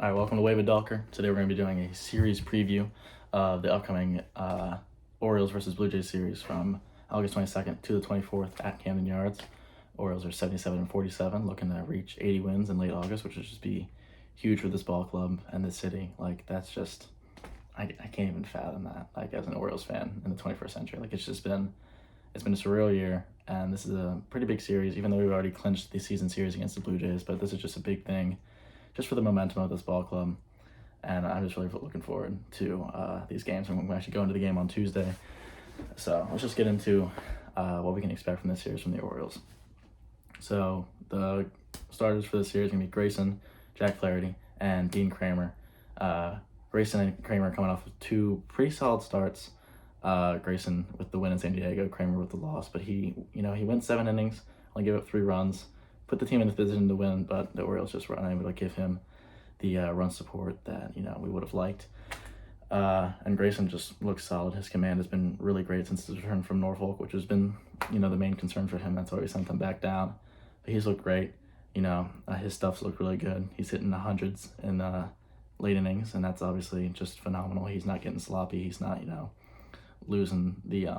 All right, welcome to Wave of Dalker. Today we're going to be doing a series preview of the upcoming Orioles versus Blue Jays series from August 22nd to the 24th at Camden Yards. Orioles are 77-47, looking to reach 80 wins in late August, which would just be huge for this ball club and the city. Like, that's just, I can't even fathom that, like, as an Orioles fan in the 21st century. Like, it's been a surreal year, and this is a pretty big series, even though we've already clinched the season series against the Blue Jays, but this is just a big thing just for the momentum of this ball club. And I'm just really looking forward to these games. And we're actually going to the game on Tuesday. So let's just get into what we can expect from this series from the Orioles. So the starters for this series are going to be Grayson, Jack Flaherty, and Dean Kramer. Grayson and Kramer coming off of two pretty solid starts. Grayson with the win in San Diego, Kramer with the loss. But he went 7 innings, only gave up 3 runs, put the team in a position to win, but the Orioles just were unable to give him the run support that we would have liked. And Grayson just looks solid. His command has been really great since his return from Norfolk, which has been the main concern for him. That's why we sent him back down. But he's looked great. His stuff's looked really good. He's hitting the hundreds in late innings, and that's obviously just phenomenal. He's not getting sloppy. He's not losing the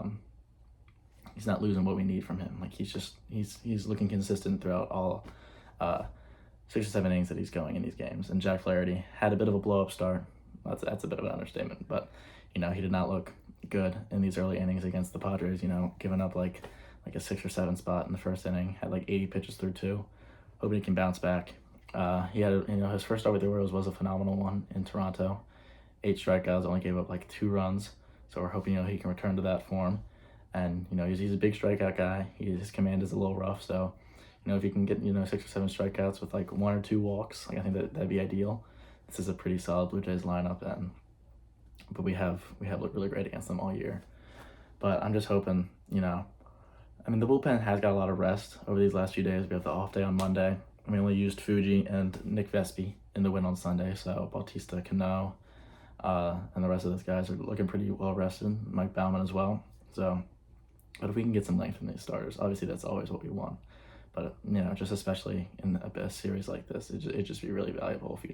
he's not losing what we need from him. Like, he's looking consistent throughout all 6 or 7 innings that he's going in these games. And Jack Flaherty had a bit of a blow-up start. That's a bit of an understatement, but he did not look good in these early innings against the Padres. Giving up like a 6 or 7 spot in the first inning, had like 80 pitches through 2. Hoping he can bounce back. He had his first start with the Orioles was a phenomenal one in Toronto. 8 strikeouts, only gave up like 2 runs. So we're hoping he can return to that form. And he's a big strikeout guy. His command is a little rough, so if he can get 6 or 7 strikeouts with like 1 or 2 walks, like, I think that'd be ideal. This is a pretty solid Blue Jays lineup, but we have looked really great against them all year. But I'm just hoping, the bullpen has got a lot of rest over these last few days. We have the off day on Monday. We only used Fuji and Nick Vespi in the win on Sunday, so Bautista, Cano, and the rest of those guys are looking pretty well rested. Mike Baumann as well. So, but if we can get some length in these starters, obviously that's always what we want. But just especially in a series like this, it'd just be really valuable if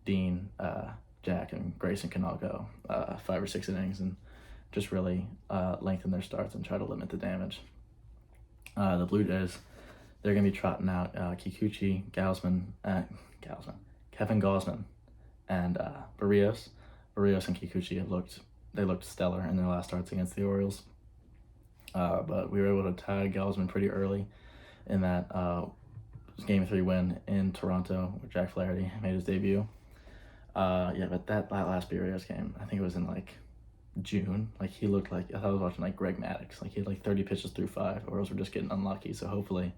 Dean, Jack, and Grayson can all go 5 or 6 innings and just really lengthen their starts and try to limit the damage. The Blue Jays, they're going to be trotting out Kikuchi, Kevin Gausman, and Barrios. Barrios and Kikuchi looked stellar in their last starts against the Orioles. But we were able to tag Gausman pretty early in that Game 3 win in Toronto where Jack Flaherty made his debut. But that last Barrios game, I think it was in like June. Like, he looked like, I thought I was watching like Greg Maddux. Like, he had like 30 pitches through 5, or else we're just getting unlucky. So hopefully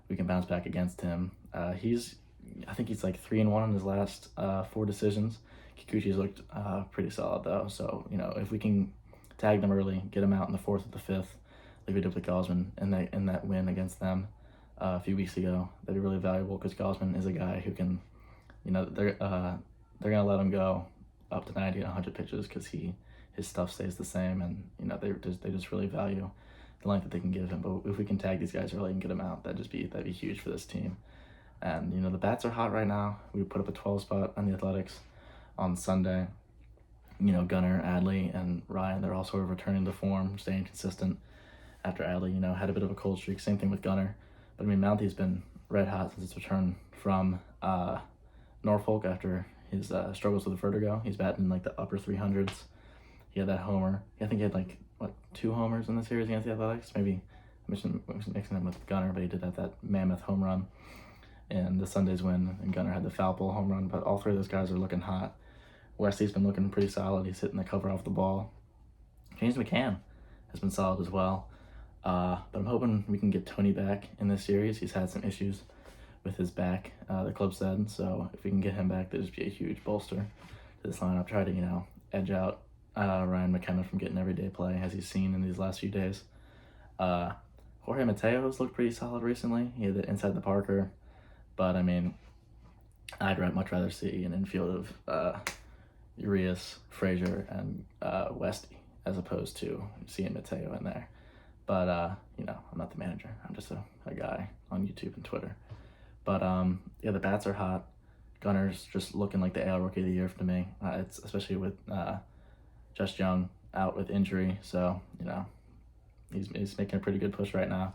we can bounce back against him. I think he's like 3-1 in his last 4 decisions. Kikuchi's looked pretty solid though. So if we can tag them early, get them out in the 4th or the 5th, like we did with Gausman in that win against them a few weeks ago, that'd be really valuable, because Gausman is a guy who can, they're gonna let him go up to 90 and 100 pitches because his stuff stays the same, and they just really value the length that they can give him. But if we can tag these guys early and get them out, that'd be huge for this team. And the bats are hot right now. We put up a 12 spot on the Athletics on Sunday. Gunnar, Adley, and Ryan, they're all sort of returning to form, staying consistent after Adley, had a bit of a cold streak. Same thing with Gunnar. But Mounthy's been red hot since his return from Norfolk after his struggles with vertigo. He's batting in like the upper 300s. He had that homer. I think he had 2 homers in the series against the Athletics. Maybe I'm mixing him with Gunnar, but he did that mammoth home run in the Sunday's win, and Gunnar had the foul pole home run. But all 3 of those guys are looking hot. Wesley's been looking pretty solid. He's hitting the cover off the ball. James McCann has been solid as well. But I'm hoping we can get Tony back in this series. He's had some issues with his back, the club said. So if we can get him back, that'd just be a huge bolster to this lineup. Try to, edge out Ryan McKenna from getting everyday play, as he's seen in these last few days. Jorge Mateo has looked pretty solid recently. He had the inside the Parker. But, I'd much rather see an infield of Urias, Frazier, and Westy, as opposed to seeing Mateo in there. But, I'm not the manager. I'm just a guy on YouTube and Twitter. But, the bats are hot. Gunner's just looking like the AL Rookie of the Year to me. It's especially with Just Young out with injury, so he's making a pretty good push right now.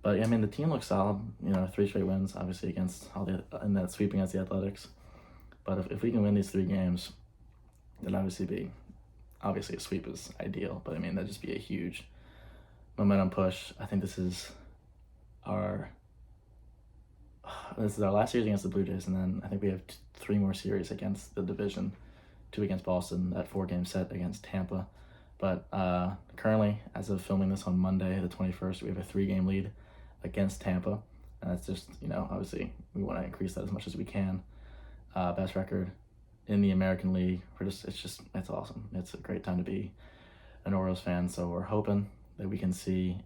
But I mean, the team looks solid. 3 straight wins, obviously against in that sweep against the Athletics. But if we can win these 3 games, then obviously a sweep is ideal. But I mean, that'd just be a huge momentum push. I think this is our last series against the Blue Jays, and then I think we have 3 more series against the division, 2 against Boston, that 4-game set against Tampa. But currently, as of filming this on Monday, the 21st, we have a 3-game lead against Tampa, and that's just, obviously we want to increase that as much as we can. Best record in the American League. It's awesome. It's a great time to be an Orioles fan, so we're hoping that we can see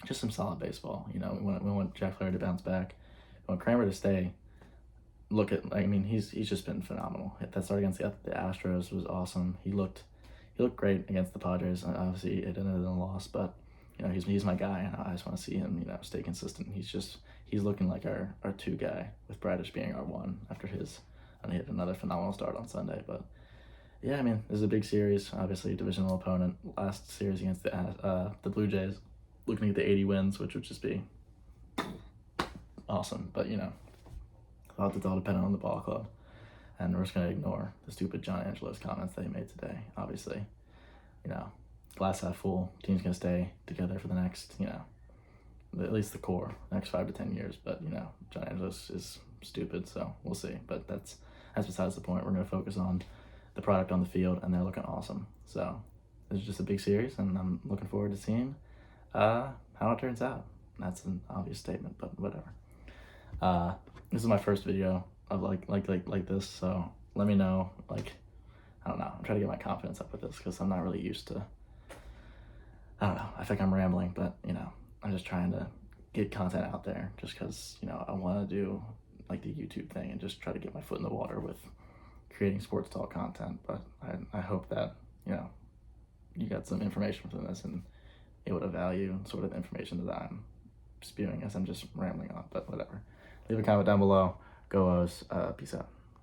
just some solid baseball. We want Jack Flaherty to bounce back. We want Kramer to stay. He's just been phenomenal. That start against the Astros was awesome. He looked great against the Padres. Obviously, it ended in a loss, but he's my guy, and I just want to see him stay consistent. He's looking like our 2 guy, with Bradish being our 1 after his. And he had another phenomenal start on Sunday, but yeah, this is a big series. Obviously, a divisional opponent. Last series against the Blue Jays, looking at the 80 wins, which would just be awesome. But it's all dependent on the ball club, and we're just gonna ignore the stupid John Angelos comments that he made today. Obviously, glass half full. Team's gonna stay together for the next, at least the core, next 5 to 10 years. But John Angelos is stupid, so we'll see. But that's besides the point. We're gonna focus on the product on the field, and they're looking awesome. So this is just a big series, and I'm looking forward to seeing how it turns out. That's an obvious statement, but whatever. This is my first video of like this, so let me know. I don't know. I'm trying to get my confidence up with this because I'm not really used to. I don't know. I think I'm rambling, but I'm just trying to get content out there, just because I want to do the YouTube thing and just try to get my foot in the water with creating sports talk content. But I hope that you got some information from this and able to value sort of the information that I'm spewing as I'm just rambling on. But whatever. Leave a comment down below. Go O's. Peace out.